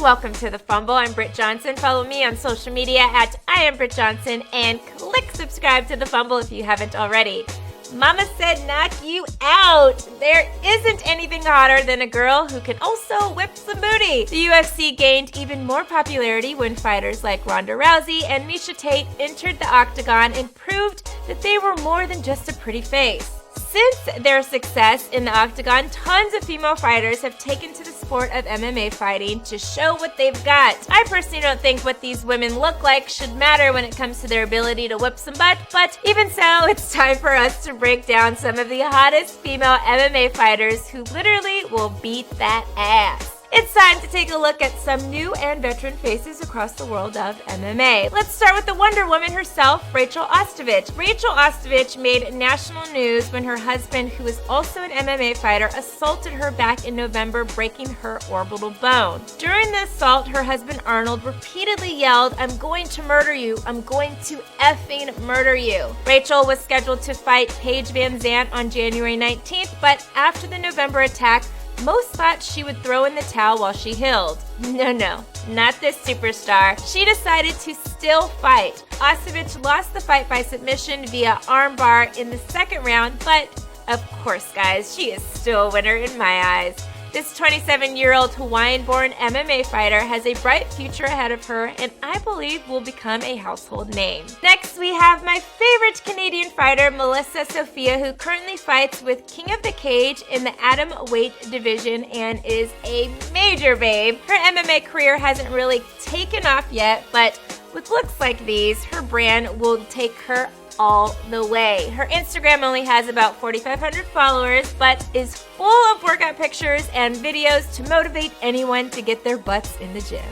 and welcome to the Fumble. I'm Britt Johnson. Follow me on social media at @IamBrittJohnson and click subscribe to the Fumble if you haven't already. Mama said knock you out. There isn't anything hotter than a girl who can also whip some booty. The UFC gained even more popularity when fighters like Ronda Rousey and Miesha Tate entered the octagon and proved that they were more than just a pretty face. Since their success in the octagon, tons of female fighters have taken to the sport of MMA fighting to show what they've got. I personally don't think what these women look like should matter when it comes to their ability to whip some butt, but even so, it's time for us to break down some of the hottest female MMA fighters who literally will beat that ass. It's time to take a look at some new and veteran faces across the world of MMA. Let's start with the Wonder Woman herself, Rachel Ostovich. Rachel Ostovich made national news when her husband, who is also an MMA fighter, assaulted her back in November, breaking her orbital bone. During the assault, her husband Arnold repeatedly yelled, "I'm going to murder you. I'm going to effing murder you." Rachel was scheduled to fight Paige Van Zant on January 19th, but after the November attack, most thought she would throw in the towel while she healed. No, not this superstar. She decided to still fight. Ostovich lost the fight by submission via armbar in the second round, but of course, guys, she is still a winner in my eyes. This 27-year-old Hawaiian-born MMA fighter has a bright future ahead of her and I believe will become a household name. Next, we have my favorite Canadian fighter, Melissa Sophia, who currently fights with King of the Cage in the atom weight division and is a major babe. Her MMA career hasn't really taken off yet, but with looks like these, her brand will take her all the way. Her Instagram only has about 4,500 followers, but is full of workout pictures and videos to motivate anyone to get their butts in the gym.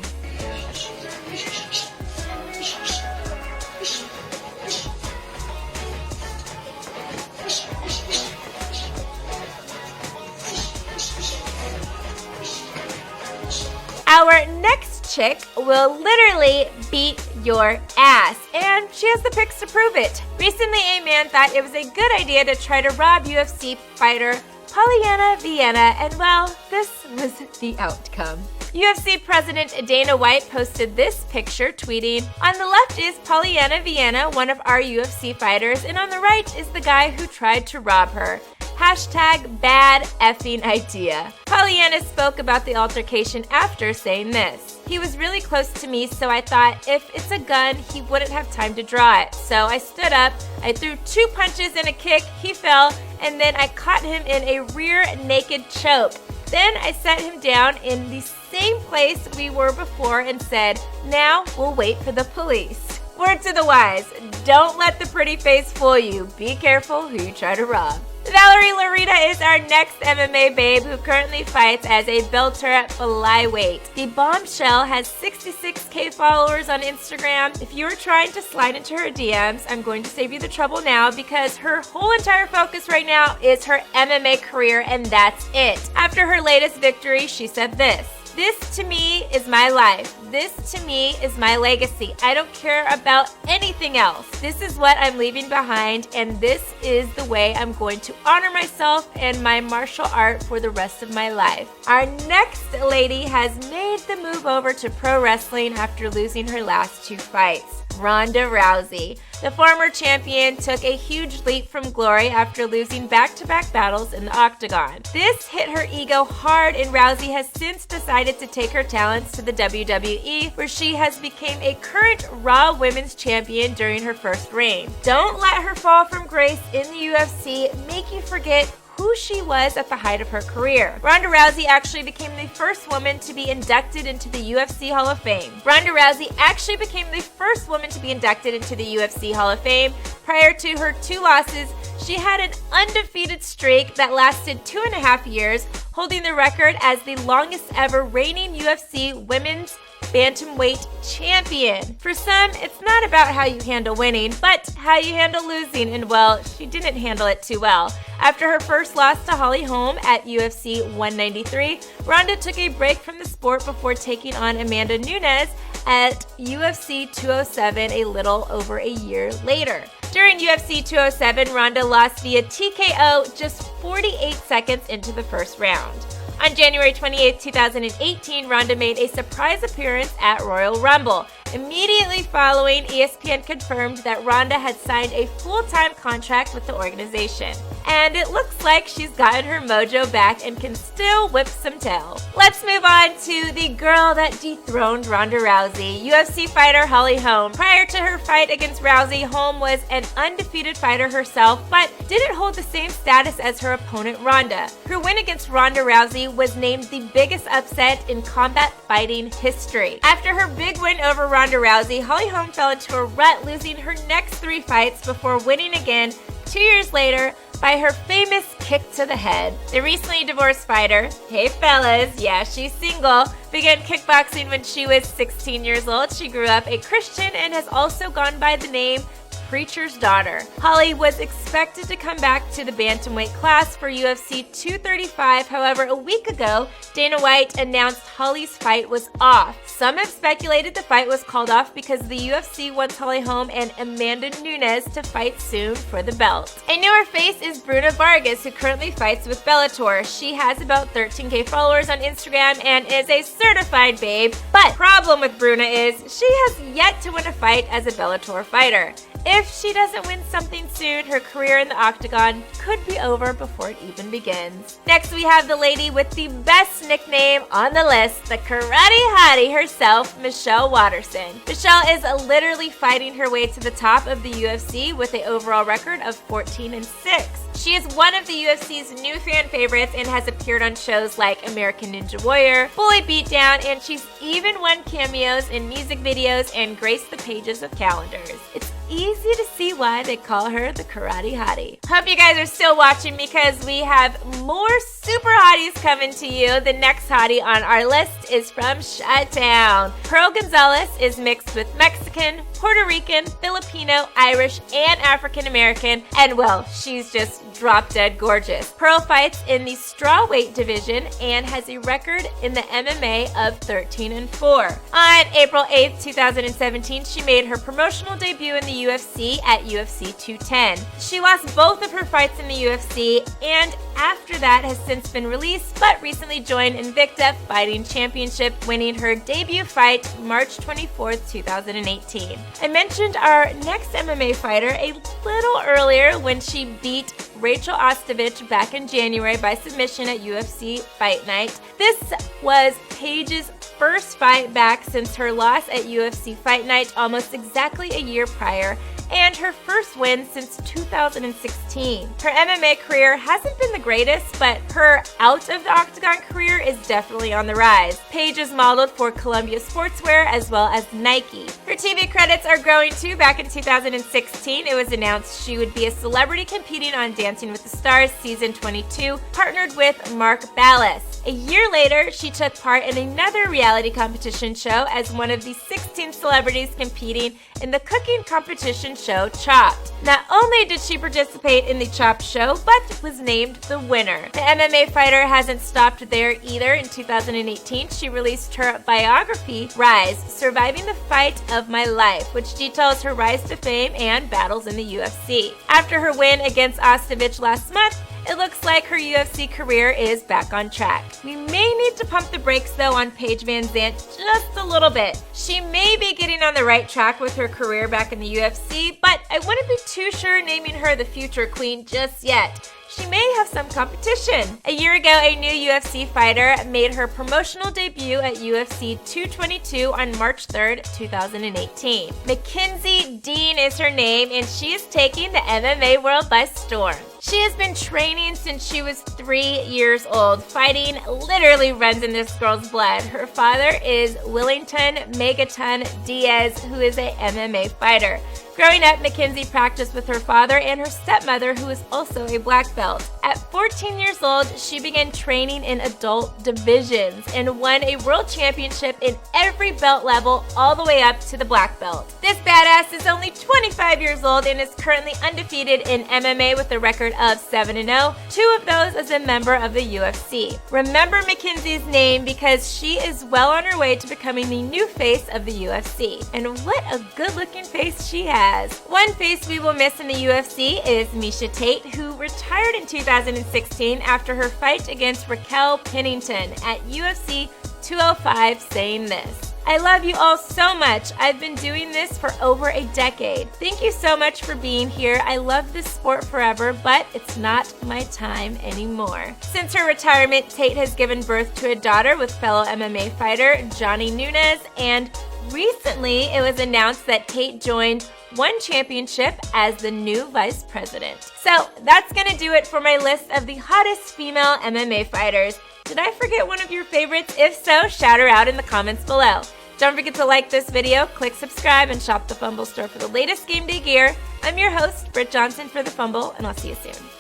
Our next chick will literally beat your ass, and she has the pics to prove it. Recently, a man thought it was a good idea to try to rob UFC fighter Polyana Viana, and well, this was the outcome. UFC President Dana White posted this picture, tweeting, "On the left is Polyana Viana, one of our UFC fighters, and on the right is the guy who tried to rob her. Hashtag bad effing idea." Polyana spoke about the altercation after saying this. "He was really close to me, so I thought if it's a gun, he wouldn't have time to draw it. So I stood up, I threw 2 punches and a kick, he fell, and then I caught him in a rear naked choke. Then I set him down in the same place we were before and said, 'Now we'll wait for the police.'" Word to the wise, don't let the pretty face fool you. Be careful who you try to rob. Valerie Larita is our next MMA babe who currently fights as a Belter flyweight. The bombshell has 66K followers on Instagram. If you're trying to slide into her DMs, I'm going to save you the trouble now because her whole entire focus right now is her MMA career, and that's it. After her latest victory, she said this: "This to me is my life. This to me is my legacy. I don't care about anything else. This is what I'm leaving behind, and this is the way I'm going to honor myself and my martial art for the rest of my life." Our next lady has made the move over to pro wrestling after losing her last 2 fights. Ronda Rousey. The former champion took a huge leap from glory after losing back-to-back battles in the octagon. This hit her ego hard, and Rousey has since decided to take her talents to the WWE, where she has become a current Raw Women's Champion during her first reign. Don't let her fall from grace in the UFC make you forget who she was at the height of her career. Ronda Rousey actually became the first woman to be inducted into the UFC Hall of Fame. Ronda Rousey actually became the first woman to be inducted into the UFC Hall of Fame. Prior to her 2 losses, she had an undefeated streak that lasted 2.5 years, holding the record as the longest ever reigning UFC Women's Bantamweight champion. For some, it's not about how you handle winning, but how you handle losing, and well, she didn't handle it too well. After her first loss to Holly Holm at UFC 193, Ronda took a break from the sport before taking on Amanda Nunes at UFC 207 a little over a year later. During UFC 207, Ronda lost via TKO just 48 seconds into the first round. On January 28, 2018, Ronda made a surprise appearance at Royal Rumble. Immediately following, ESPN confirmed that Ronda had signed a full-time contract with the organization. And it looks like she's gotten her mojo back and can still whip some tail. Let's move on to the girl that dethroned Ronda Rousey, UFC fighter Holly Holm. Prior to her fight against Rousey, Holm was an undefeated fighter herself, but didn't hold the same status as her opponent Ronda. Her win against Ronda Rousey was named the biggest upset in combat fighting history. After her big win over Ronda Rousey, Holly Holm fell into a rut, losing her next 3 fights before winning again 2 years later by her famous kick to the head. The recently divorced fighter, hey fellas, yeah, she's single, began kickboxing when she was 16 years old. She grew up a Christian and has also gone by the name Preacher's Daughter. Holly was expected to come back to the bantamweight class for UFC 235. However, a week ago, Dana White announced Holly's fight was off. Some have speculated the fight was called off because the UFC wants Holly Holm and Amanda Nunes to fight soon for the belt. A newer face is Bruna Vargas, who currently fights with Bellator. She has about 13K followers on Instagram and is a certified babe. But problem with Bruna is she has yet to win a fight as a Bellator fighter. If she doesn't win something soon, her career in the octagon could be over before it even begins. Next, we have the lady with the best nickname on the list, the karate hottie herself, Michelle Watterson. Michelle is literally fighting her way to the top of the UFC with an overall record of 14-6. She is one of the UFC's new fan favorites and has appeared on shows like American Ninja Warrior, Bully Beatdown, and she's even won cameos in music videos and graced the pages of calendars. It's easy to see why they call her the karate hottie. Hope you guys are still watching because we have more super hotties coming to you. The next hottie on our list is from Chi-Town. Pearl Gonzalez is mixed with Mexican, Puerto Rican, Filipino, Irish, and African American, and well, she's just drop dead gorgeous. Pearl fights in the strawweight division and has a record in the MMA of 13-4. On April 8th, 2017, she made her promotional debut in the UFC at UFC 210. She lost both of her fights in the UFC and after that has since been released, but recently joined Invicta Fighting Championship, winning her debut fight March 24th, 2018. I mentioned our next MMA fighter a little earlier when she beat Rachel Ostovich back in January by submission at UFC Fight Night. This was Paige's first fight back since her loss at UFC Fight Night almost exactly a year prior, and her first win since 2016. Her MMA career hasn't been the greatest, but her out of the octagon career is definitely on the rise. Paige is modeled for Columbia Sportswear as well as Nike. Her TV credits are growing too. Back in 2016, it was announced she would be a celebrity competing on Dancing with the Stars Season 22, partnered with Mark Ballas. A year later, she took part in another reality competition show as one of the 16 celebrities competing in the cooking competition show Chopped. Not only did she participate in the Chopped show, but was named the winner. The MMA fighter hasn't stopped there either. In 2018, she released her biography, Rise, Surviving the Fight of My Life, which details her rise to fame and battles in the UFC. After her win against Ostovich last month, it looks like her UFC career is back on track. We may need to pump the brakes though on Paige VanZant just a little bit. She may be getting on the right track with her career back in the UFC, but I wouldn't be too sure naming her the future queen just yet. She may have some competition. A year ago, a new UFC fighter made her promotional debut at UFC 222 on March 3rd, 2018. Mackenzie Dean is her name, and she is taking the MMA world by storm. She has been training since she was 3 years old. Fighting literally runs in this girl's blood. Her father is Willington Megaton Diaz, who is a MMA fighter. Growing up, Mackenzie practiced with her father and her stepmother, who is also a black belt. At 14 years old, she began training in adult divisions and won a world championship in every belt level all the way up to the black belt. This badass is only 25 years old and is currently undefeated in MMA with a record of 7-0, 2 of those as a member of the UFC. Remember Mackenzie's name because she is well on her way to becoming the new face of the UFC. And what a good looking face she has. has. One face we will miss in the UFC is Miesha Tate, who retired in 2016 after her fight against Raquel Pennington at UFC 205, saying this: "I love you all so much. I've been doing this for over a decade. Thank you so much for being here. I love this sport forever, but it's not my time anymore." Since her retirement, Tate has given birth to a daughter with fellow MMA fighter Johnny Nunes, and recently it was announced that Tate joined One Championship as the new vice president. So that's gonna do it for my list of the hottest female MMA fighters. Did I forget one of your favorites? If so, shout her out in the comments below. Don't forget to like this video, click subscribe, and shop the Fumble store for the latest game day gear. I'm your host, Britt Johnson for the Fumble, and I'll see you soon.